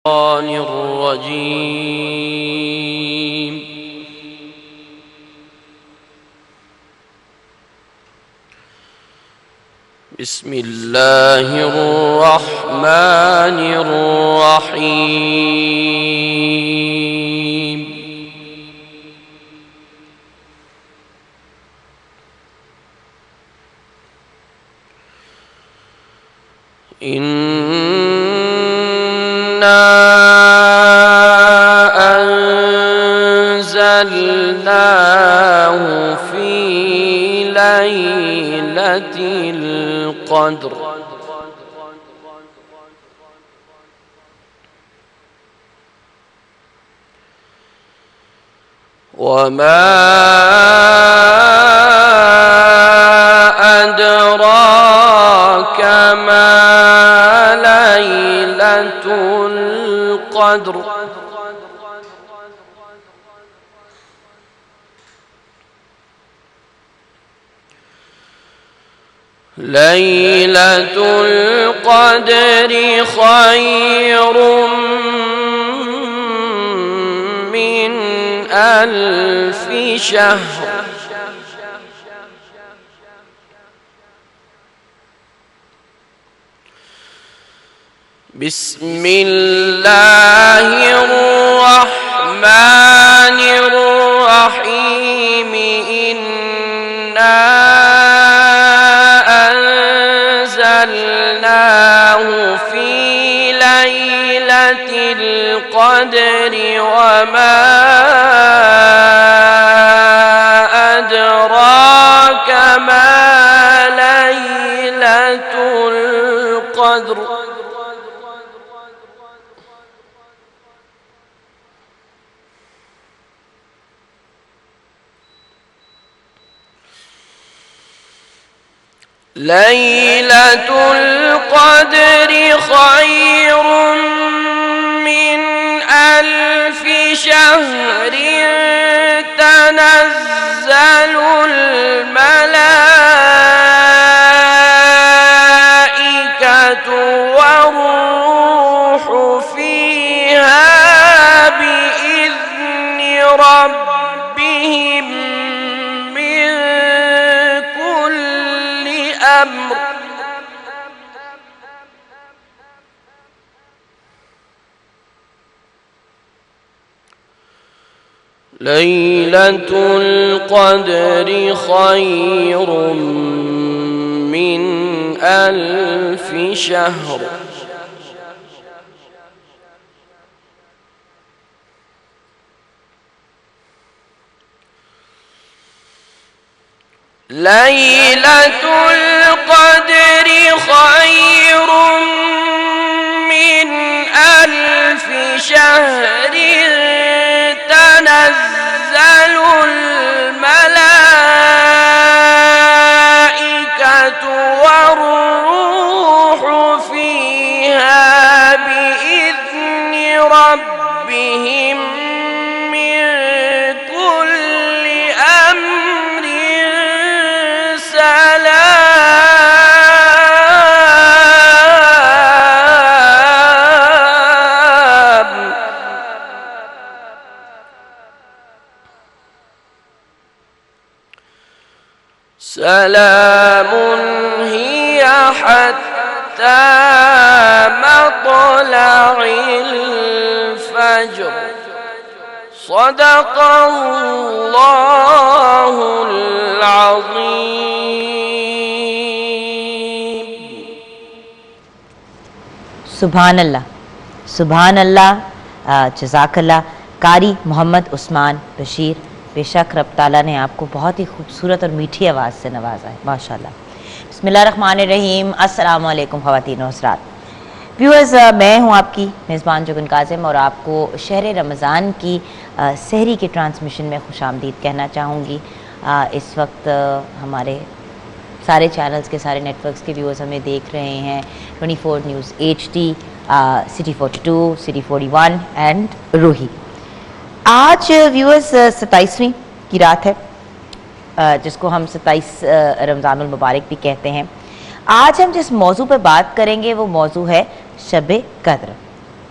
الرجيم. بسم الله الرحمن الرحيم. أنزلناه في ليلة القدر وما أدراك ما ليلة القدر. ليلة القدر خير من 1000 شهر. بسم الله الرحمن الرحيم. إنا أنزلناه في ليلة القدر وما أدراك ما ليلة القدر. ليلة القدر خير من 1000 شهر. تنزل الملائكة والروح فيها بإذن ربهم من كل أمر. ليلة القدر خير من 1000 شهر. ليلة القدر خير من 1000 شهر. تنزل الملائكة والروح فيها بإذن ربهم من كل أمر. سلام هي حتى مطلع الفجر. صدق الله العظيم. سبحان اللہ، سبحان اللہ، جزاک اللہ قاری محمد عثمان بشیر. بے شک رب تعالیٰ نے آپ کو بہت ہی خوبصورت اور میٹھی آواز سے نوازا ہے، ماشاءاللہ. بسم اللہ الرحمن الرحیم. السلام علیکم خواتین و حضرات. ویورز، میں ہوں آپ کی میزبان جگن کاظم اور آپ کو شہر رمضان کی سحری کے ٹرانسمیشن میں خوش آمدید کہنا چاہوں گی. اس وقت ہمارے سارے چینلز کے سارے نیٹ ورکس کے ویورز ہمیں دیکھ رہے ہیں. 24 news HD، city 42، city 41 and Rohi. آج ویورز 27ویں کی رات ہے، جس کو ہم 27 رمضان المبارک بھی کہتے ہیں. آج ہم جس موضوع پہ بات کریں گے وہ موضوع ہے شب قدر.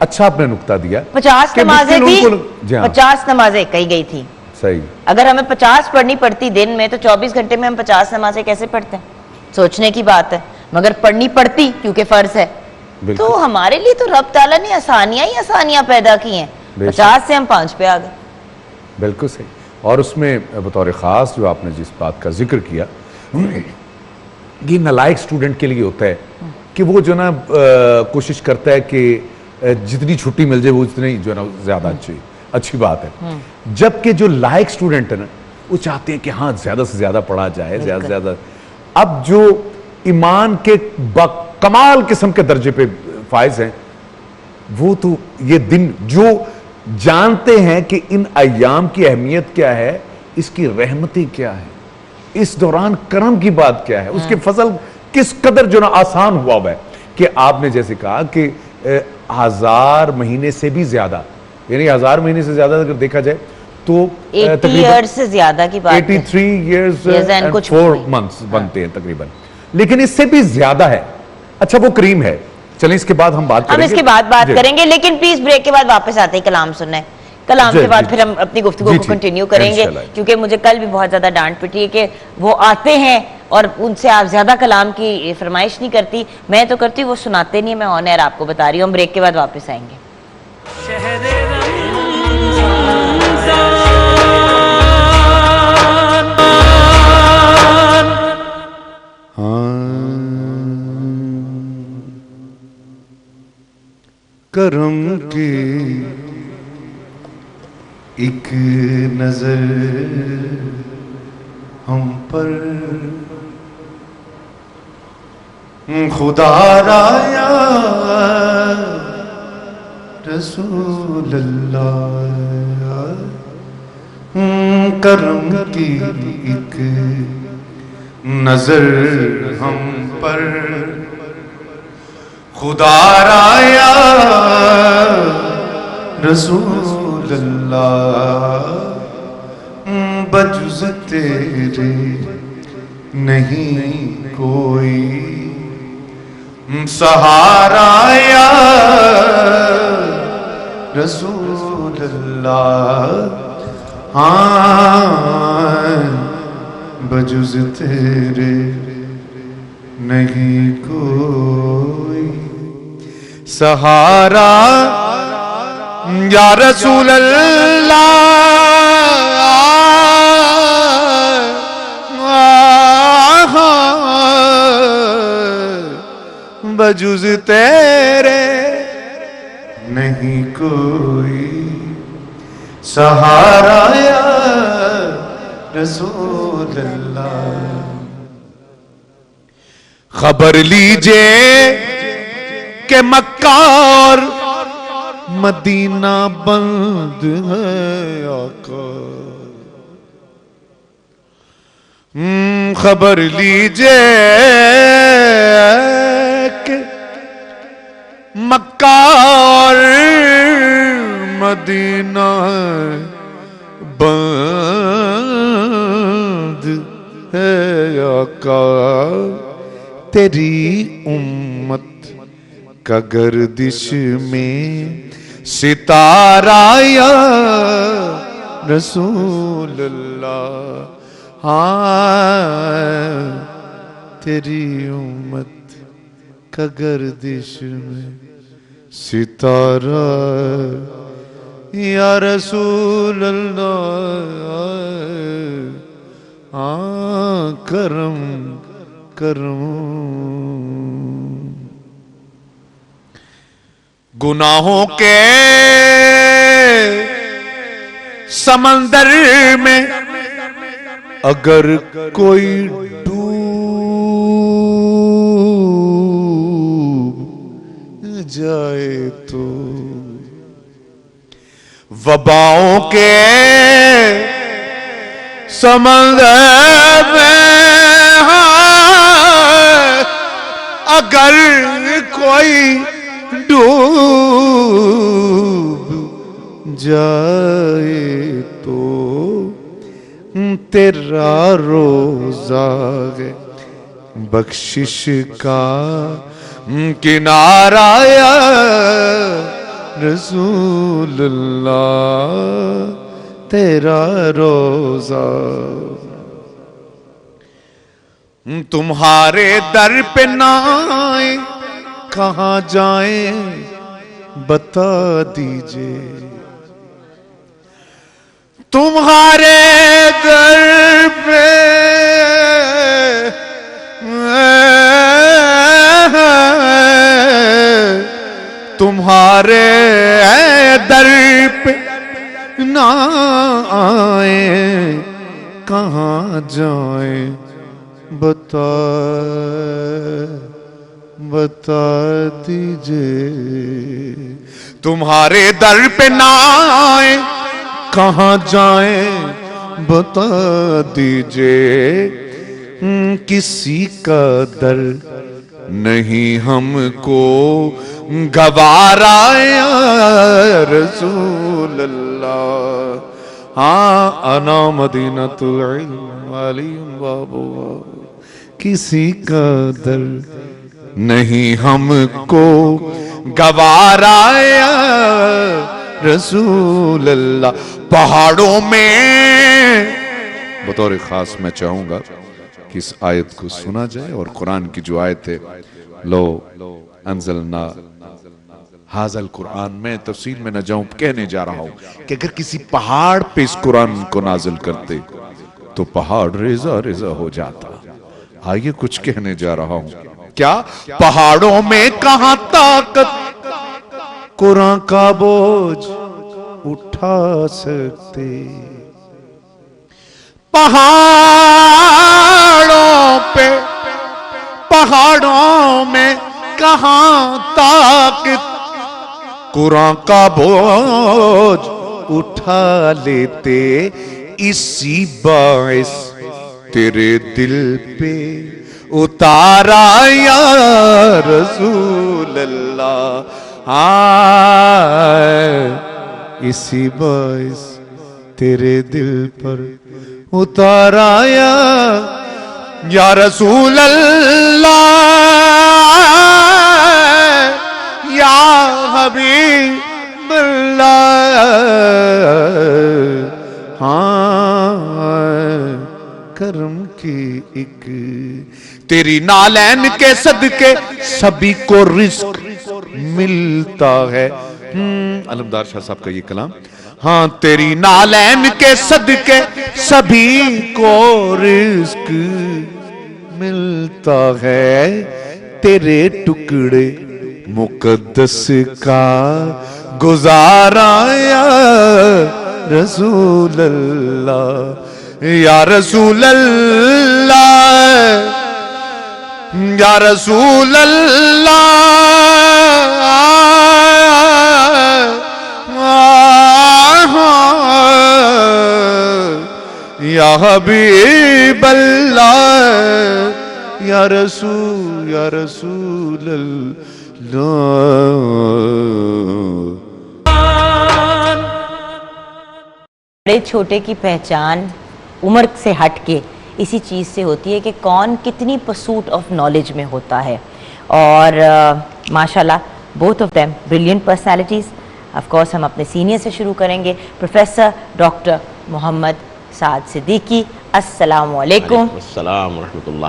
اچھا آپ نے نقطہ دیا 50 کہ نمازیں مفتی تھی، لوگوں کو- جی ہاں 50 نمازیں کہی گئی تھی. صحیح. اگر ہمیں 50 پڑھنی پڑتی دن میں تو 24 گھنٹے میں ہم 50 نمازیں کیسے پڑھتے ہیں؟ سوچنے کی بات ہے. مگر پڑھنی پڑتی کیونکہ فرض ہے. بالکل. تو ہمارے لیے تو رب تعالیٰ نے آسانیاں ہی آسانیاں پیدا کی ہیں. 50 سے ہم 5 پہ آ گئے. بالکل صحیح. اور اس میں بطور خاص جو آپ نے جس بات کا ذکر کیا یہ نالائق اسٹوڈنٹ کے لیے ہوتا ہے کہ وہ جو نا کوشش کرتا ہے کہ جتنی چھٹی مل جائے وہ اتنی جو ہے نا زیادہ اچھی بات ہے. جبکہ جو لائق اسٹوڈنٹ ہے نا وہ چاہتے ہیں کہ ہاں زیادہ سے زیادہ پڑھا جائے، زیادہ سے زیادہ. اب جو ایمان کے کمال قسم کے درجے پہ فائز ہیں وہ تو یہ دن جو جانتے ہیں کہ ان ایام کی اہمیت کیا ہے، اس کی رحمتیں کیا ہے، اس دوران کرم کی بات کیا ہے، اس کے فضل کس قدر جو نا آسان ہوا ہے کہ آپ نے جیسے کہا کہ 1000 مہینے سے بھی زیادہ، یعنی 1000 مہینے سے زیادہ اگر دیکھا جائے تو 80 ایئرز سے زیادہ کی بات ہے. 83 years and 4 months بنتے ہیں تقریباً، لیکن اس سے بھی زیادہ ہے. اچھا وہ کریم ہے. چلیں اس کے بعد ہم بات کریں گے. ہم اس کے بعد بات کریں گے، لیکن پلیز بریک کے بعد واپس آتے ہی کلام سننا ہے. کلام کے بعد پھر ہم اپنی گفتگو کو کنٹینیو کریں گے، کیونکہ مجھے کل بھی بہت زیادہ ڈانٹ پٹی ہے کہ وہ آتے ہیں اور ان سے آپ زیادہ کلام کی فرمائش نہیں کرتی. میں تو کرتی ہوں، وہ سناتے نہیں. میں آن ایئر آپ کو بتا رہی ہوں. ہم بریک کے بعد واپس آئیں گے. کرم کی ایک نظر ہم پر خدا را یا رسول اللہ. کرم کی ایک نظر ہم پر خدا را یا رسول اللہ. بجز تیرے نہیں کوئی سہارا یا رسول اللہ. ہاں بجز تیرے نہیں کوئی سہارا یا رسول اللہ. بجز تیرے نہیں کوئی سہارا یا رسول اللہ. خبر لیجئے کہ مکہ اور مدینہ بند ہے آقا. خبر لیجئے کہ مکہ اور مدینہ بند ہے آقا. تیری امت کا گردش میں ستارہ یا رسول اللہ. ہاں تیری امت کا گردش میں ستارہ یا رسول اللہ. ہاں کرم کرم. گناہوں کے سمندر میں اگر کوئی ڈوب جائے تو وباؤں کے سمندر میں اگر کوئی ڈوب جائے تو تیرا روزہ ہے بخشش کا کنارہ یا رسول اللہ تیرا روزہ. تمہارے در پہ نہ آئے کہاں جائیں بتا دیجئے. تمہارے در پہ تمہارے در پہ نہ آئیں کہاں جائیں بتا دیجئے. تمہارے در پہ نہ آئیں کہاں جائیں بتا دیجئے. کسی کا در نہیں ہم کو گوارا یا رسول اللہ. ہاں انا مدینۃ العلم علی بابا. کسی کا در نہیں ہم کو گوارا یا رسول اللہ. پہاڑوں میں بطور خاص میں چاہوں گا کہ اس آیت کو سنا جائے، اور قرآن کی جو آیت ہے لو انزلنا ھذا القرآن، میں تفصیل میں نہ جاؤں، کہنے جا رہا ہوں کہ اگر کسی پہاڑ پہ اس قرآن کو نازل کرتے تو پہاڑ ریزہ ریزہ ہو جاتا. آئیے کچھ کہنے جا رہا ہوں. کیا پہاڑوں میں کہاں طاقت قرآن کا بوجھ اٹھا سکتے. پہاڑوں میں کہاں طاقت قرآن کا بوجھ اٹھا لیتے. اسی باعث تیرے دل پہ اتارا یا رسول اللہ. اسی باعث تیرے دل پر اتارا یا رسول اللہ یا حبیب اللہ. کرم کی ایک تیری نالین کے صدقے سبھی کو رزق ملتا ہے. علمدار شاہ صاحب کا یہ کلام. ہاں تیری نالین کے صدقے سبھی کو رزق ملتا ہے. تیرے ٹکڑے مقدس کا گزارا یا رسول اللہ یا رسول اللہ یا رسول اللہ یا حبیب اللہ یا رسول اللہ. بڑے چھوٹے کی پہچان عمر سے ہٹ کے اسی چیز سے ہوتی ہے کہ کون کتنی پرسوٹ آف نالج میں ہوتا ہے. اور ماشاءاللہ both of them brilliant personalities. Of course ہم اپنے سینئر سے شروع کریں گے. پروفیسر ڈاکٹر محمد سعد صدیقی، السلام علیکم. السلام ورحمۃ اللہ.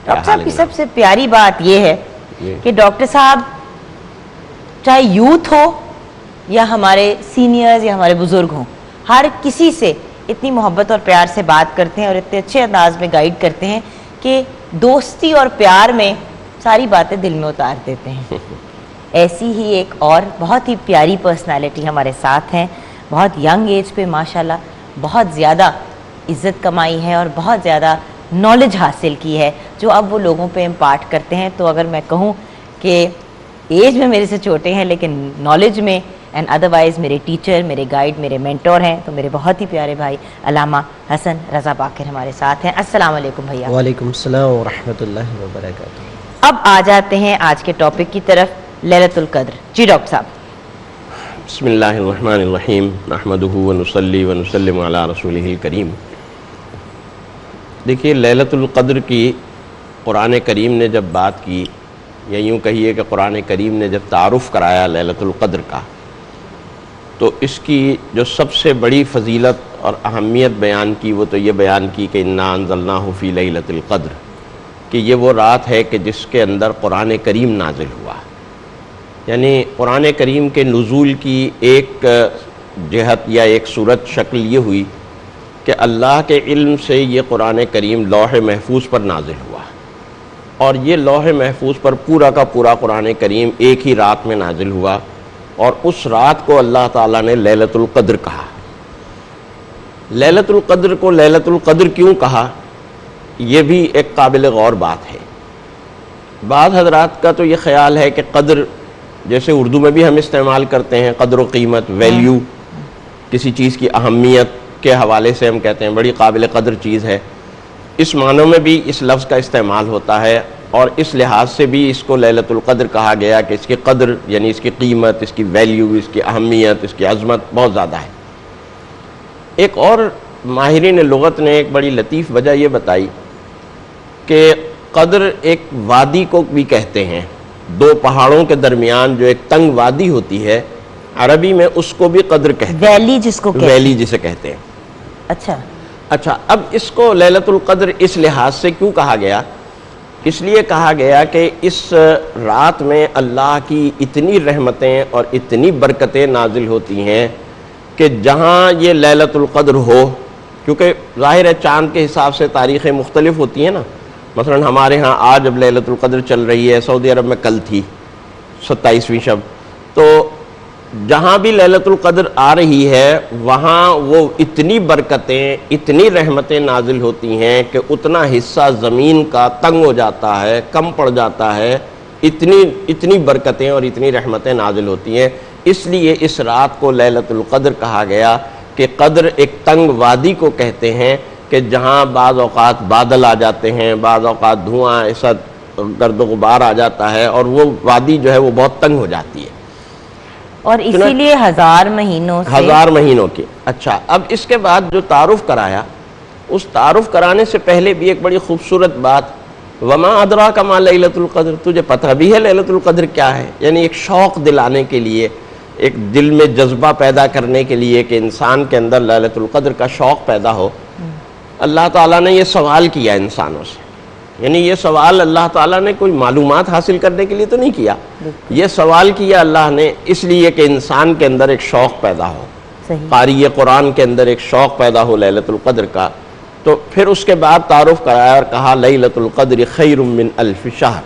ڈاکٹر صاحب کی سب سے پیاری بات یہ ہے کہ ڈاکٹر صاحب چاہے یوتھ ہو یا ہمارے سینئرز یا ہمارے بزرگ ہوں، ہر کسی سے اتنی محبت اور پیار سے بات کرتے ہیں اور اتنے اچھے انداز میں گائیڈ کرتے ہیں کہ دوستی اور پیار میں ساری باتیں دل میں اتار دیتے ہیں. ایسی ہی ایک اور بہت ہی پیاری پرسنالٹی ہمارے ساتھ ہیں. بہت ینگ ایج پہ ماشاءاللہ بہت زیادہ عزت کمائی ہے اور بہت زیادہ نالج حاصل کی ہے جو اب وہ لوگوں پہ امپارٹ کرتے ہیں. تو اگر میں کہوں کہ ایج میں میرے سے چھوٹے ہیں لیکن نالج میں اینڈ ادروائز میرے ٹیچر، میرے گائیڈ، میرے مینٹور ہیں، تو میرے بہت ہی پیارے بھائی علامہ حسن رضا باقر ہمارے ساتھ ہیں. السلام علیکم بھیا. وعلیکم السلام ورحمۃ اللہ وبرکاتہ. اب آ جاتے ہیں آج کے ٹاپک کی طرف، لیلۃ القدر. جی ڈاکٹر صاحب. بسم اللہ الرحمن الرحیم. نحمدہ ونصلی ونسلم علی رسولہ الکریم. دیکھیے لیلۃ القدر کی قرآن کریم نے جب بات کی، یا یوں کہیے کہ قرآن کریم نے جب تعارف کرایا لیلۃ القدر کا، تو اس کی جو سب سے بڑی فضیلت اور اہمیت بیان کی وہ تو یہ بیان کی کہ انا انزلناہ فی لیلۃ القدر، کہ یہ وہ رات ہے کہ جس کے اندر قرآن کریم نازل ہوا. یعنی قرآن کریم کے نزول کی ایک جہت یا ایک صورت شکل یہ ہوئی کہ اللہ کے علم سے یہ قرآن کریم لوح محفوظ پر نازل ہوا، اور یہ لوح محفوظ پر پورا کا پورا قرآن کریم ایک ہی رات میں نازل ہوا، اور اس رات کو اللہ تعالیٰ نے لیلۃ القدر کہا. لیلۃ القدر کو لیلۃ القدر کیوں کہا، یہ بھی ایک قابل غور بات ہے. بعض حضرات کا تو یہ خیال ہے کہ قدر جیسے اردو میں بھی ہم استعمال کرتے ہیں، قدر و قیمت، ویلیو، کسی چیز کی اہمیت کے حوالے سے ہم کہتے ہیں بڑی قابل قدر چیز ہے، اس معنوں میں بھی اس لفظ کا استعمال ہوتا ہے، اور اس لحاظ سے بھی اس کو لیلۃ القدر کہا گیا کہ اس کی قدر یعنی اس کی قیمت، اس کی ویلیو، اس کی اہمیت، اس کی عظمت بہت زیادہ ہے. ایک اور ماہرین لغت نے ایک بڑی لطیف وجہ یہ بتائی کہ قدر ایک وادی کو بھی کہتے ہیں، دو پہاڑوں کے درمیان جو ایک تنگ وادی ہوتی ہے، عربی میں اس کو بھی قدر کہتے ہیں، ویلی جس کو کہتے ہیں. ویلی جسے کہتے ہیں. اچھا اب اس کو لیلۃ القدر اس لحاظ سے کیوں کہا گیا؟ اس لیے کہا گیا کہ اس رات میں اللہ کی اتنی رحمتیں اور اتنی برکتیں نازل ہوتی ہیں کہ جہاں یہ لیلۃ القدر ہو، کیونکہ ظاہر ہے چاند کے حساب سے تاریخیں مختلف ہوتی ہیں نا. مثلا ہمارے ہاں آج اب لیلۃ القدر چل رہی ہے، سعودی عرب میں کل تھی 27ویں شب. تو جہاں بھی لیلۃ القدر آ رہی ہے وہاں وہ اتنی برکتیں، اتنی رحمتیں نازل ہوتی ہیں کہ اتنا حصہ زمین کا تنگ ہو جاتا ہے، کم پڑ جاتا ہے، اتنی برکتیں اور اتنی رحمتیں نازل ہوتی ہیں. اس لیے اس رات کو لیلۃ القدر کہا گیا کہ قدر ایک تنگ وادی کو کہتے ہیں کہ جہاں بعض اوقات بادل آ جاتے ہیں، بعض اوقات دھواں ایسا گرد و غبار آ جاتا ہے، اور وہ وادی جو ہے وہ بہت تنگ ہو جاتی ہے، اور اسی لیے 1000 مہینوں سے 1000 مہینوں کے. اچھا اب اس کے بعد جو تعارف کرایا، اس تعارف کرانے سے پہلے بھی ایک بڑی خوبصورت بات، وما ادراک ما لیلۃ القدر، تجھے پتہ بھی ہے لیلۃ القدر کیا ہے؟ یعنی ایک شوق دلانے کے لیے، ایک دل میں جذبہ پیدا کرنے کے لیے کہ انسان کے اندر لیلۃ القدر کا شوق پیدا ہو. اللہ تعالیٰ نے یہ سوال کیا انسانوں سے، یعنی یہ سوال اللہ تعالیٰ نے کوئی معلومات حاصل کرنے کے لیے تو نہیں کیا، یہ سوال کیا اللہ نے اس لیے کہ انسان کے اندر ایک شوق پیدا ہو، قاری قرآن کے اندر ایک شوق پیدا ہو لیلۃ القدر کا. تو پھر اس کے بعد تعارف کرایا اور کہا لیلۃ القدر خیر من الف شہر،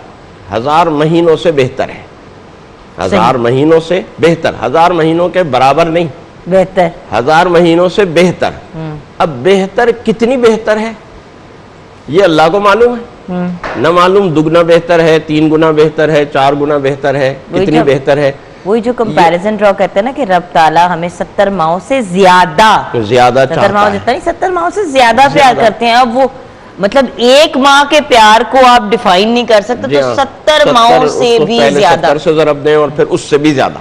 1000 مہینوں سے بہتر ہے. 1000 مہینوں سے بہتر، 1000 مہینوں کے برابر نہیں، بہتر، 1000 مہینوں سے بہتر. اب بہتر کتنی بہتر ہے یہ اللہ کو معلوم ہے، نہ معلوم دگنا بہتر ہے، 3 گنا بہتر ہے، 4 گنا بہتر ہے، کتنی بہتر ہے. وہی جو کمپیریزن ڈرا کرتے ہیں نا کہ رب تعالیٰ ہمیں 70 ماہوں سے زیادہ 70 ماہوں جتنا نہیں، 70 ماہوں سے زیادہ پیار کرتے ہیں. اب وہ مطلب ایک ماہ کے پیار کو آپ ڈیفائن نہیں کر سکتے، تو 70 ماہوں سے بھی زیادہ، 70 سے ضرب دیں اور پھر اس سے بھی زیادہ.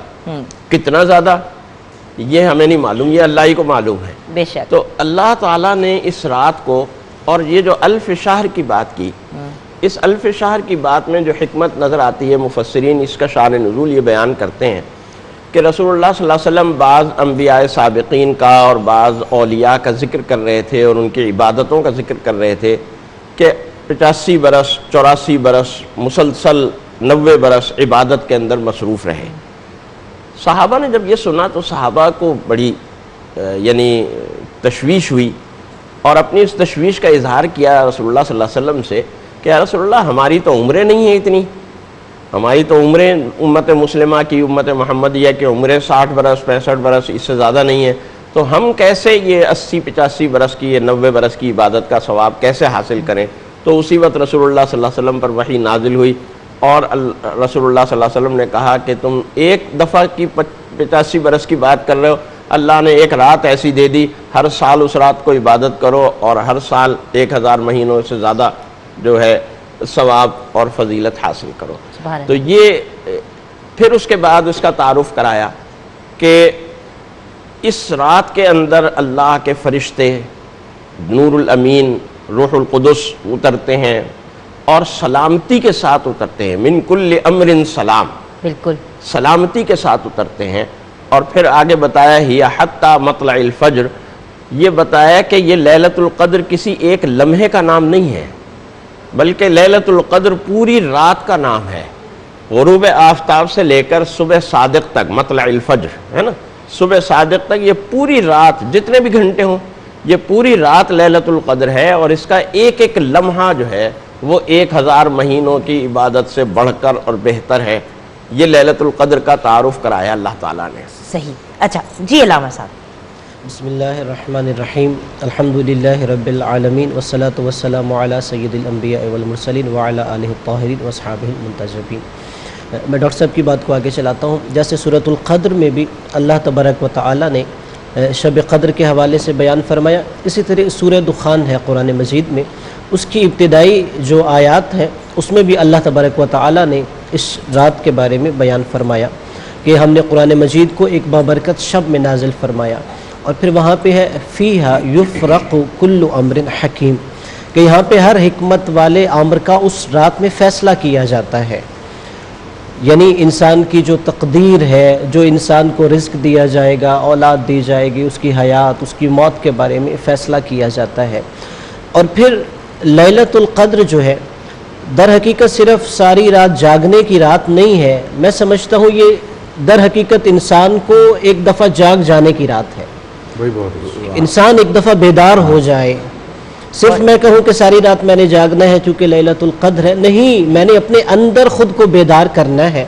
کتنا زیادہ یہ ہمیں نہیں معلوم، یہ اللہ ہی کو معلوم ہے. بے شک. تو اللہ تعالیٰ نے اس رات کو، اور یہ جو الف شہر کی بات کی، اس الف شہر کی بات میں جو حکمت نظر آتی ہے، مفسرین اس کا شان نزول یہ بیان کرتے ہیں کہ رسول اللہ صلی اللہ علیہ وسلم بعض انبیاء سابقین کا اور بعض اولیاء کا ذکر کر رہے تھے اور ان کی عبادتوں کا ذکر کر رہے تھے کہ 85 برس 84 برس مسلسل 90 برس عبادت کے اندر مصروف رہے. صحابہ نے جب یہ سنا تو صحابہ کو بڑی یعنی تشویش ہوئی، اور اپنی اس تشویش کا اظہار کیا رسول اللہ صلی اللہ علیہ وسلم سے کہ یا رسول اللہ ہماری تو عمریں نہیں ہیں اتنی، ہماری تو عمریں امت مسلمہ کی، امت محمدیہ کی عمریں 60 برس 65 برس اس سے زیادہ نہیں ہیں، تو ہم کیسے یہ 80 85 برس کی، یہ 90 برس کی عبادت کا ثواب کیسے حاصل کریں؟ تو اسی وقت رسول اللہ صلی اللہ علیہ وسلم پر وحی نازل ہوئی، اور رسول اللہ صلی اللہ علیہ وسلم نے کہا کہ تم ایک دفعہ کی 85 برس کی بات کر رہے ہو، اللہ نے ایک رات ایسی دے دی، ہر سال اس رات کو عبادت کرو اور ہر سال 1000 مہینوں سے زیادہ جو ہے ثواب اور فضیلت حاصل کرو. تو یہ پھر اس کے بعد اس کا تعارف کرایا کہ اس رات کے اندر اللہ کے فرشتے نور الامین روح القدس اترتے ہیں اور سلامتی کے ساتھ اترتے ہیں، من کل امر سلام، بالکل سلامتی کے ساتھ اترتے ہیں. اور پھر آگے بتایا ہی حتی مطلع الفجر، یہ بتایا کہ یہ لیلۃ القدر کسی ایک لمحے کا نام نہیں ہے، بلکہ لیلۃ القدر پوری رات کا نام ہے، غروب آفتاب سے لے کر صبح صادق تک، مطلع الفجر ہے نا، صبح صادق تک، یہ پوری رات جتنے بھی گھنٹے ہوں یہ پوری رات لیلۃ القدر ہے، اور اس کا ایک ایک لمحہ جو ہے وہ 1000 مہینوں کی عبادت سے بڑھ کر اور بہتر ہے۔ یہ لیلۃ القدر کا تعارف کرایا اللہ تعالیٰ نے۔ صحیح۔ اچھا جی علامہ صاحب۔ بسم اللہ الرحمن الرحیم، الحمدللہ رب العالمین والصلاة والسلام علی سید الانبیاء والمرسلین وعلی آلہ الطاہرین واصحابہ المنتجبین۔ میں ڈاکٹر صاحب کی بات کو آگے چلاتا ہوں۔ جیسے سورۃ القدر میں بھی اللہ تبارک و تعالی نے شب قدر کے حوالے سے بیان فرمایا، اسی طرح سورہ دخان ہے قرآن مجید میں، اس کی ابتدائی جو آیات ہیں اس میں بھی اللہ تبارک و تعالی نے اس رات کے بارے میں بیان فرمایا کہ ہم نے قرآن مجید کو ایک بابرکت شب میں نازل فرمایا، اور پھر وہاں پہ ہے فیہا یفرق کل امر حکیم، کہ یہاں پہ ہر حکمت والے امر کا اس رات میں فیصلہ کیا جاتا ہے، یعنی انسان کی جو تقدیر ہے، جو انسان کو رزق دیا جائے گا، اولاد دی جائے گی، اس کی حیات، اس کی موت کے بارے میں فیصلہ کیا جاتا ہے۔ اور پھر لیلۃ القدر جو ہے در حقیقت صرف ساری رات جاگنے کی رات نہیں ہے، میں سمجھتا ہوں یہ در حقیقت انسان کو ایک دفعہ جاگ جانے کی رات ہے، انسان ایک دفعہ بیدار ہو جائے۔ صرف میں کہوں کہ ساری رات میں نے جاگنا ہے چونکہ لیلۃ القدر ہے، نہیں، میں نے اپنے اندر خود کو بیدار کرنا ہے،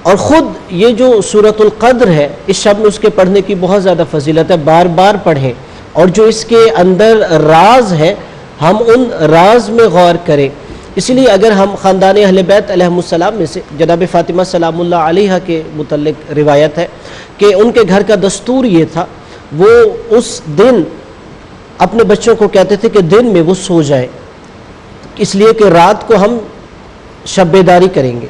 اور خود یہ جو سورۃ القدر ہے اس شب میں اس کے پڑھنے کی بہت زیادہ فضیلت ہے، بار بار پڑھیں، اور جو اس کے اندر راز ہے ہم ان راز میں غور کریں۔ اس لیے اگر ہم خاندان اہل بیت علیہ السلام میں سے جناب فاطمہ سلام اللہ علیہا کے متعلق روایت ہے کہ ان کے گھر کا دستور یہ تھا، وہ اس دن اپنے بچوں کو کہتے تھے کہ دن میں وہ سو جائیں، اس لیے کہ رات کو ہم شب بیداری کریں گے،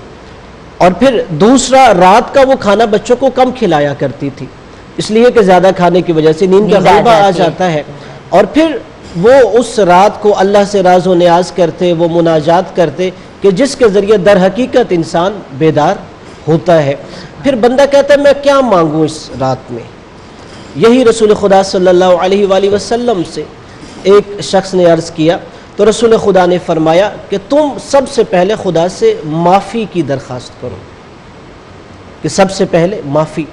اور پھر دوسرا رات کا وہ کھانا بچوں کو کم کھلایا کرتی تھی، اس لیے کہ زیادہ کھانے کی وجہ سے نیند کا غلبہ آ جاتا ہے، اور پھر وہ اس رات کو اللہ سے راز و نیاز کرتے، وہ مناجات کرتے کہ جس کے ذریعے در حقیقت انسان بیدار ہوتا ہے۔ پھر بندہ کہتا ہے میں کیا مانگوں اس رات میں؟ یہی رسول خدا صلی اللہ علیہ وآلہ وسلم سے ایک شخص نے عرض کیا تو رسول خدا نے فرمایا کہ تم سب سے پہلے خدا سے معافی کی درخواست کرو، کہ سب سے پہلے معافی،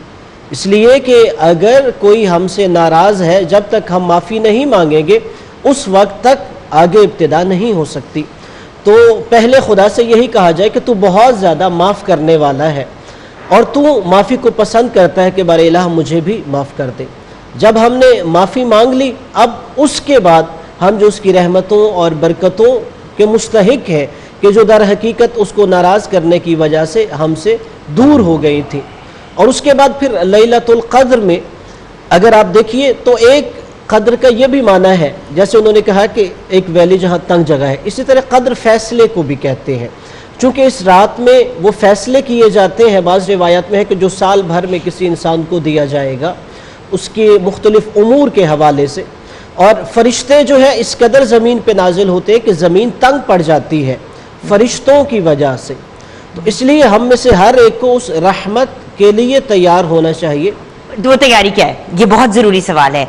اس لیے کہ اگر کوئی ہم سے ناراض ہے جب تک ہم معافی نہیں مانگیں گے اس وقت تک آگے ابتدا نہیں ہو سکتی، تو پہلے خدا سے یہی کہا جائے کہ تو بہت زیادہ معاف کرنے والا ہے اور تو معافی کو پسند کرتا ہے کہ بارے الہ مجھے بھی معاف کر دے۔ جب ہم نے معافی مانگ لی اب اس کے بعد ہم جو اس کی رحمتوں اور برکتوں کے مستحق ہیں کہ جو در حقیقت اس کو ناراض کرنے کی وجہ سے ہم سے دور ہو گئی تھی۔ اور اس کے بعد پھر لیلۃ القدر میں اگر آپ دیکھیے تو ایک قدر کا یہ بھی معنی ہے، جیسے انہوں نے کہا کہ ایک ویلی جہاں تنگ جگہ ہے، اسی طرح قدر فیصلے کو بھی کہتے ہیں، چونکہ اس رات میں وہ فیصلے کیے جاتے ہیں۔ بعض روایات میں ہے کہ جو سال بھر میں کسی انسان کو دیا جائے گا اس کے مختلف امور کے حوالے سے، اور فرشتے جو ہے اس قدر زمین پہ نازل ہوتے ہیں کہ زمین تنگ پڑ جاتی ہے فرشتوں کی وجہ سے، تو اس لیے ہم میں سے ہر ایک کو اس رحمت کے لیے تیار ہونا چاہیے۔ وہ تیاری کیا ہے؟ یہ بہت ضروری سوال ہے۔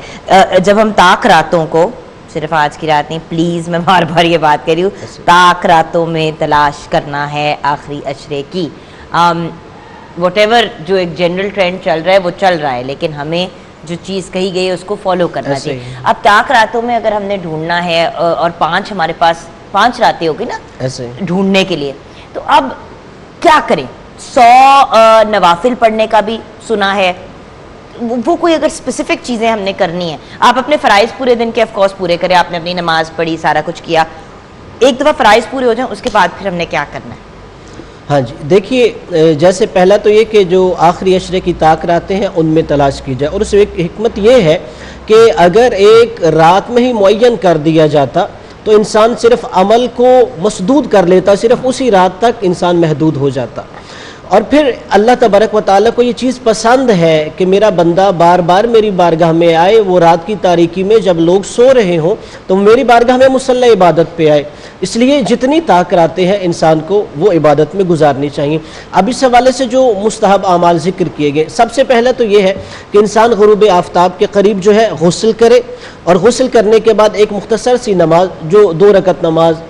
جب ہم طاق راتوں کو، صرف آج کی رات نہیں، پلیز میں بار بار یہ بات کر رہی ہوں، طاق راتوں میں تلاش کرنا ہے آخری عشرے کی، واٹ ایور جو ایک جنرل ٹرینڈ چل رہا ہے وہ چل رہا ہے، لیکن ہمیں جو چیز کہی گئی ہے اس کو فالو کرنا چاہیے۔ اب طاق راتوں میں اگر ہم نے ڈھونڈنا ہے اور 5 ہمارے پاس 5 راتیں ہوگی نا ایسے ڈھونڈنے کے لیے، تو اب کیا کریں؟ 100 نوافل پڑھنے کا بھی سنا ہے، وہ کوئی اگر اسپیسیفک چیزیں ہم نے کرنی ہیں، آپ اپنے فرائض پورے دن کے آف کورس پورے کریں، آپ نے اپنی نماز پڑھی، سارا کچھ کیا، ایک دفعہ فرائض پورے ہو جائیں اس کے بعد پھر ہم نے کیا کرنا ہے؟ ہاں جی، دیکھیے جیسے پہلا تو یہ کہ جو آخری عشرے کی طاق راتیں ہیں ان میں تلاش کی جائے، اور اس میں ایک حکمت یہ ہے کہ اگر ایک رات میں ہی معین کر دیا جاتا تو انسان صرف عمل کو مسدود کر لیتا، صرف اسی رات تک انسان محدود ہو جاتا، اور پھر اللہ تبارک و تعالیٰ کو یہ چیز پسند ہے کہ میرا بندہ بار بار میری بارگاہ میں آئے، وہ رات کی تاریکی میں جب لوگ سو رہے ہوں تو میری بارگاہ میں مصلی عبادت پہ آئے، اس لیے جتنی طاقت آتے ہیں انسان کو وہ عبادت میں گزارنی چاہیے۔ اب اس حوالے سے جو مستحب اعمال ذکر کیے گئے، سب سے پہلے تو یہ ہے کہ انسان غروب آفتاب کے قریب جو ہے غسل کرے، اور غسل کرنے کے بعد ایک مختصر سی نماز جو 2 رکعت نماز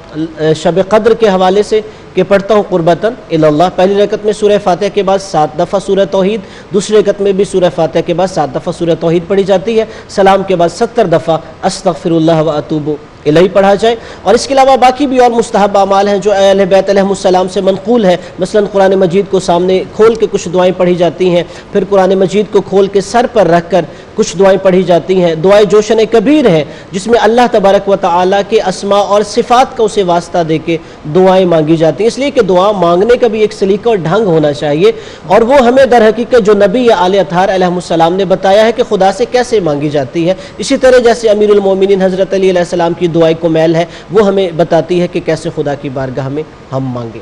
شب قدر کے حوالے سے کہ پڑھتا ہوں قربتاً اللہ، پہلی رکعت میں سورہ فاتحہ کے بعد 7 دفعہ سورہ توحید، دوسری رکعت میں بھی سورہ فاتحہ کے بعد 7 دفعہ سورہ توحید پڑھی جاتی ہے، سلام کے بعد 70 دفعہ استغفر اللہ و اتوب الیہ پڑھا جائے۔ اور اس کے علاوہ باقی بھی اور مستحب اعمال ہیں جو اہل بیت علیہ السلام سے منقول ہے، مثلا قرآن مجید کو سامنے کھول کے کچھ دعائیں پڑھی جاتی ہیں، پھر قرآن مجید کو کھول کے سر پر رکھ کر کچھ دعائیں پڑھی جاتی ہیں، دعائیں جوشن کبیر ہے جس میں اللہ تبارک و تعالیٰ کے اسماء اور صفات کا اسے واسطہ دے کے دعائیں مانگی جاتی ہیں، اس لیے کہ دعا مانگنے کا بھی ایک سلیقہ اور ڈھنگ ہونا چاہیے، اور وہ ہمیں در حقیقت جو نبی یا آل اطہار علیہ السلام نے بتایا ہے کہ خدا سے کیسے مانگی جاتی ہے۔ اسی طرح جیسے امیر المومنین حضرت علی علیہ السلام کی دعائیں کو میل ہے، وہ ہمیں بتاتی ہے کہ کیسے خدا کی بارگاہ میں ہم مانگیں۔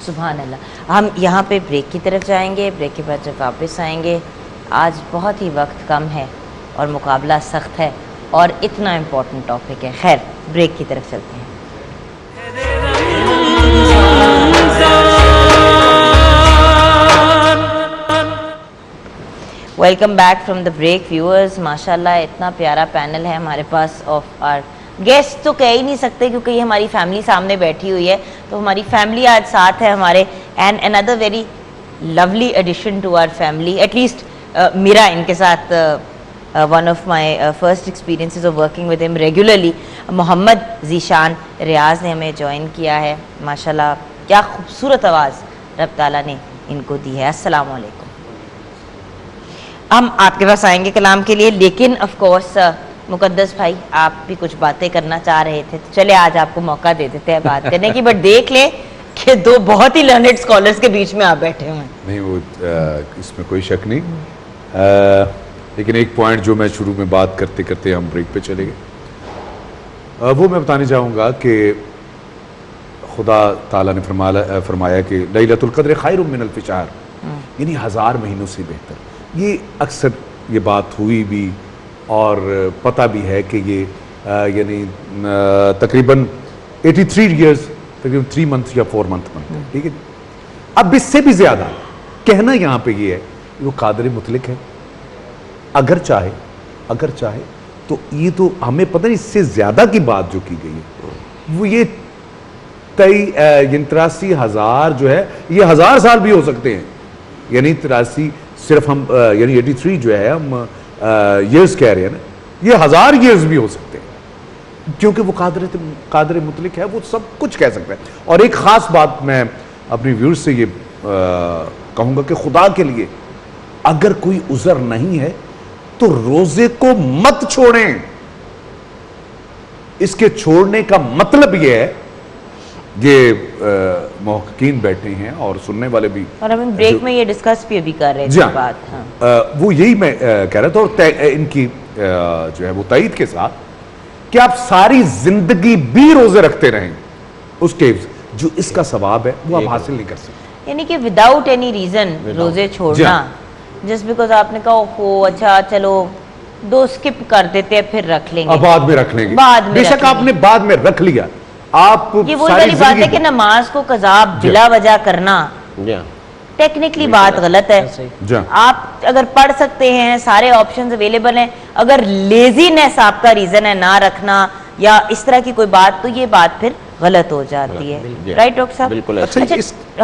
سبحان اللہ۔ ہم یہاں پہ بریک کی طرف جائیں گے، بریک کے بعد جب واپس آئیں گے، آج بہت ہی وقت کم ہے اور مقابلہ سخت ہے اور اتنا امپورٹنٹ ٹاپک ہے۔ خیر، بریک کی طرف چلتے ہیں۔ Welcome back from the break viewers. ماشاءاللہ اتنا پیارا پینل ہے ہمارے پاس آف آر گیسٹ، تو کہہ ہی نہیں سکتے کیونکہ یہ ہماری فیملی سامنے بیٹھی ہوئی ہے، تو ہماری فیملی آج ساتھ ہے ہمارے، and another very lovely addition to our family, at least میرا ان کے ساتھ one of my first experiences of working with him regularly، محمد ذیشان ریاض نے ہمیں جوائن کیا ہے۔ ماشاءاللہ کیا خوبصورت آواز رب تعالیٰ نے ان کو دی ہے۔ السلام علیکم۔ ہم آپ کے پاس آئیں گے کلام کے لیے، لیکن آف کورس مقدس بھائی آپ بھی کچھ باتیں کرنا چاہ رہے تھے، تو چلے آج آپ کو موقع دے دیتے ہیں بات کرنے کی، بٹ دیکھ لیں کہ 2 بہت ہی لرنڈ اسکالرس کے بیچ میں آپ بیٹھے ہوئے ہیں۔ نہیں، وہ اس میں کوئی شک نہیں، لیکن ایک پوائنٹ جو میں شروع میں بات کرتے کرتے ہم بریک پہ چلے گئے، وہ میں بتانے چاہوں گا کہ خدا تعالیٰ نے فرمایا کہ لیلۃ القدر خیر من الف شہر، یعنی 1000 مہینوں سے بہتر۔ یہ اکثر یہ بات ہوئی بھی اور پتہ بھی ہے کہ یہ یعنی تقریباً 83 ایئرز، تقریباً 3 منتھ یا 4 منتھ بنتے ہیں، ٹھیک ہے۔ اب اس سے بھی زیادہ کہنا یہاں پہ یہ ہے کہ وہ قادر مطلق ہے، اگر چاہے تو یہ تو ہمیں پتہ نہیں اس سے زیادہ کی بات جو کی گئی ہے وہ یہ 83,000 جو ہے یہ 1000 سال بھی ہو سکتے ہیں، یعنی 83 صرف ہم یعنی 83 جو ہے ہم ایئرز کہہ رہے ہیں نا، یہ 1000 ایئرز بھی ہو سکتے ہیں، کیونکہ وہ قادر مطلق ہے، وہ سب کچھ کہہ سکتا ہے۔ اور ایک خاص بات میں اپنی ویورز سے یہ کہوں گا کہ خدا کے لیے اگر کوئی عذر نہیں ہے تو روزے کو مت چھوڑیں۔ اس کے چھوڑنے کا مطلب یہ ہے، یہ محققین بیٹھے ہیں اور سننے والے بھی، اور ہم بریک میں یہ ڈسکس بھی ابھی کر رہے تھے بات، وہ یہی میں کہہ رہا تھا، اور ان کی جو ہے وہ تائید کے ساتھ کہ آپ ساری زندگی بھی روزے رکھتے رہیں، اس کے جو اس کا ثواب ہے وہ آپ حاصل نہیں کر سکتے، یعنی کہ وداؤٹ اینی ریزن روزے چھوڑنا، جسٹ بیکاز آپ نے کہا اچھا چلو 2 اسکپ کر دیتے ہیں پھر رکھ لیں گے، بعد میں رکھ لیں گے، بے شک آپ نے بعد میں رکھ لیا، آپ یہ وہی والی بات ہے کہ نماز کو قضا بلا وجہ کرنا ٹیکنیکلی بات غلط ہے۔ آپ اگر پڑھ سکتے ہیں، سارے آپشنز اویلیبل ہیں، اگر لیزینس آپ کا ریزن ہے نہ رکھنا یا اس طرح کی کوئی بات، تو یہ بات پھر غلط ہو جاتی ہے، رائٹ ڈاکٹر صاحب؟ اچھا،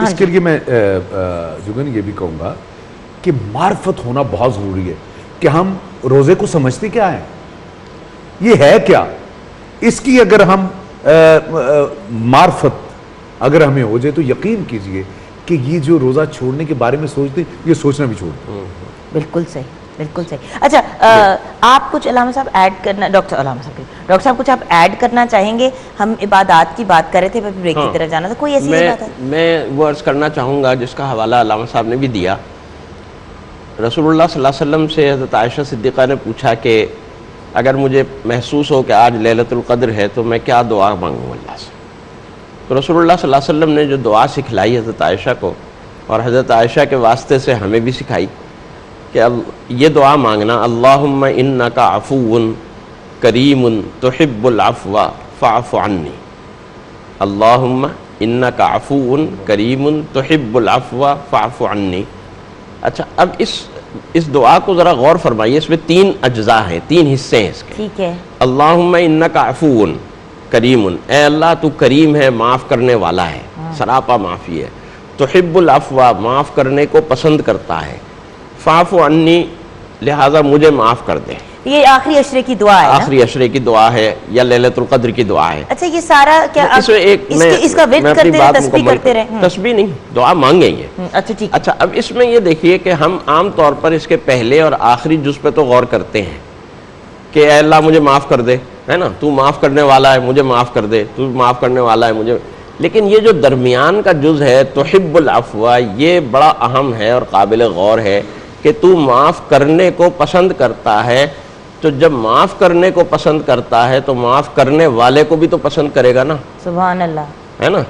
اس کے لیے میں جوگن یہ بھی کہوں گا کہ معرفت ہونا بہت ضروری ہے کہ ہم روزے کو سمجھتے کیا ہیں، یہ ہے کیا، اس کی اگر ہم معرفت اگر ہمیں ہو جائے تو یقین کیجئے کہ یہ جو روزہ چھوڑنے کے بارے میں سوچتے یہ سوچنا بھی چھوڑ دیں۔ بالکل صحیح، بالکل صحیح۔ اچھا آپ کچھ علامہ صاحب ایڈ کرنا، ڈاکٹر صاحب کچھ آپ ایڈ کرنا چاہیں گے؟ ہم عبادات کی بات کر رہے تھے، بریک کی طرف جانا تھا، کوئی ایسی بات ہے؟ میں وہ عرض کرنا چاہوں گا جس کا حوالہ علامہ صاحب نے بھی دیا۔ رسول اللہ صلی اللہ علیہ وسلم سے حضرت عائشہ صدیقہ نے پوچھا کہ اگر مجھے محسوس ہو کہ آج لیلۃ القدر ہے تو میں کیا دعا مانگوں اللہ سے؟ تو رسول اللہ صلی اللہ علیہ وسلم نے جو دعا سکھلائی حضرت عائشہ کو، اور حضرت عائشہ کے واسطے سے ہمیں بھی سکھائی، کہ اب یہ دعا مانگنا، اللہم انکا عفو کریم تحب العفو فاعف عنی، اللہم انک عفو کریم تحب العفو فاعف عنی. اچھا اب اس دعا کو ذرا غور فرمائیے، اس میں 3 اجزاء ہیں، 3 حصے ہیں اس کے. ٹھیک ہے. اللہم انک عفو کریم، اے اللہ تو کریم ہے، معاف کرنے والا ہے، سراپا معافی ہے. تحب العفو، معاف کرنے کو پسند کرتا ہے. فاعف عنی، لہذا مجھے معاف کر دے. یہ آخری عشرے کی دعا ہے نا؟ آخری عشرے کی دعا ہے یا لیلۃ القدر کی دعا ہے. اچھا یہ سارا کیا اس میں ایک اس کا ورد کرتے رہے، تسبیح کرتے رہے؟ تسبیح نہیں، دعا مانگیں یہ. اچھا ٹھیک. اچھا اب اس میں یہ دیکھیے کہ ہم عام طور پر اس کے پہلے اور آخری جز پہ تو غور کرتے ہیں کہ اے اللہ مجھے معاف کر دے، ہے نا، تو معاف کرنے والا ہے، مجھے معاف کر دے، تو معاف کرنے والا ہے مجھے. لیکن یہ جو درمیان کا جز ہے تحب العفو، یہ بڑا اہم ہے اور قابل غور ہے کہ تو معاف کرنے کو پسند کرتا ہے. تو جب معاف کرنے کو پسند کرتا ہے تو معاف کرنے والے کو بھی تو پسند کرے گا نا. سبحان اللہ. ہے نا.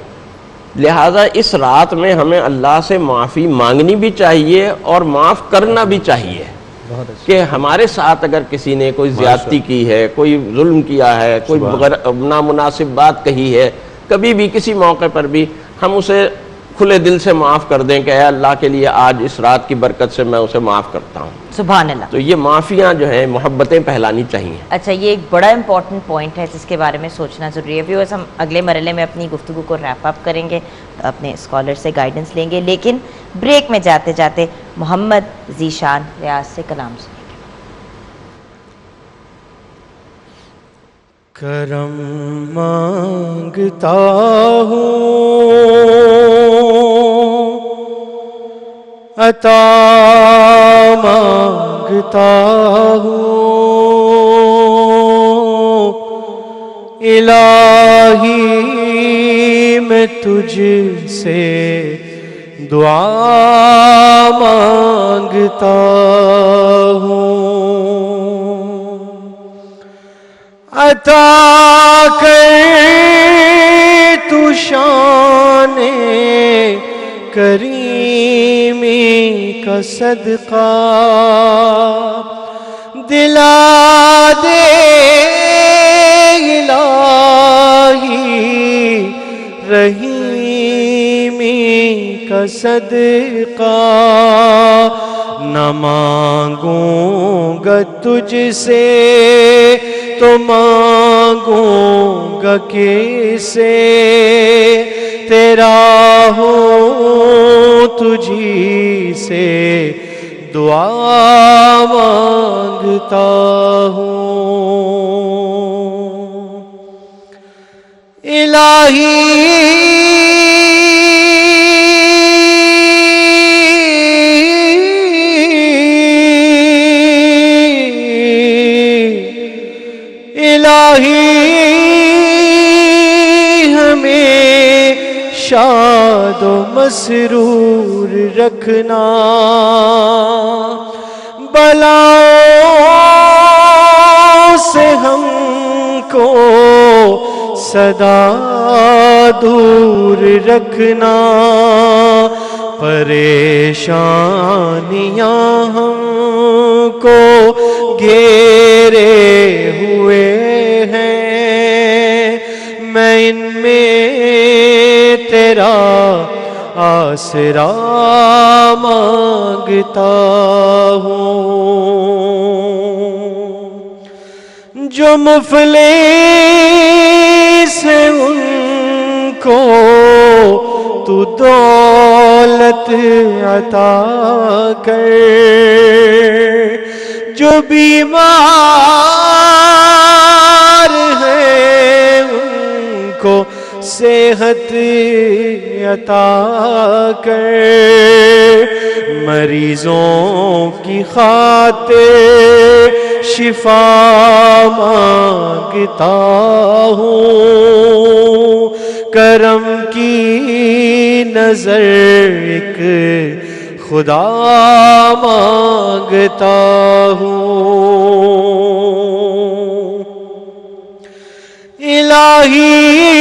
لہٰذا اس رات میں ہمیں اللہ سے معافی مانگنی بھی چاہیے اور معاف کرنا بھی چاہیے کہ ہمارے ساتھ اگر کسی نے کوئی زیادتی کی ہے، کوئی ظلم کیا ہے، کوئی نامناسب بات کہی ہے، کبھی بھی کسی موقع پر بھی ہم اسے کھلے دل سے معاف کر دیں کہ اے اللہ کے لیے آج اس رات کی برکت سے میں اسے معاف کرتا ہوں. سبحان اللہ. تو یہ معافیاں جو ہیں محبتیں پھیلانی چاہیے. اچھا یہ ایک بڑا امپورٹنٹ پوائنٹ ہے جس کے بارے میں سوچنا ضروری ہے. ویورز ہم اگلے مرحلے میں اپنی گفتگو کو ریپ اپ کریں گے، اپنے اسکالر سے گائیڈنس لیں گے، لیکن بریک میں جاتے جاتے محمد ذیشان ریاض سے کلام سنیں گے. کرم مانگتا ہوں، عطا مانگتا ہوں، الہی میں تجھ سے دعا مانگتا ہوں. عطا کر تو شان کریمی کا صدقہ، دلا دے الہی رحیمی کا صدقہ. نہ مانگوں گا تجھ سے تو مانگوں گا کس سے، تیرا ہوں تجھی سے دعا مانگتا ہوں. الہی ہمیں شاد و مسرور رکھنا، بلاؤں سے ہم کو سدا دور رکھنا. پریشانیاں ہم کو گھیرے ہوئے ہیں، میں ان میں تیرا آسرا مانگتا ہوں. جو مفلس ہیں ان کو تو دولت عطا کر، جو بیمار ہیں ان کو صحت عطا کر. مریضوں کی خاطر شفا مانگتا ہوں، کرم کی نظر ایک خدا مانگتا ہوں. الہی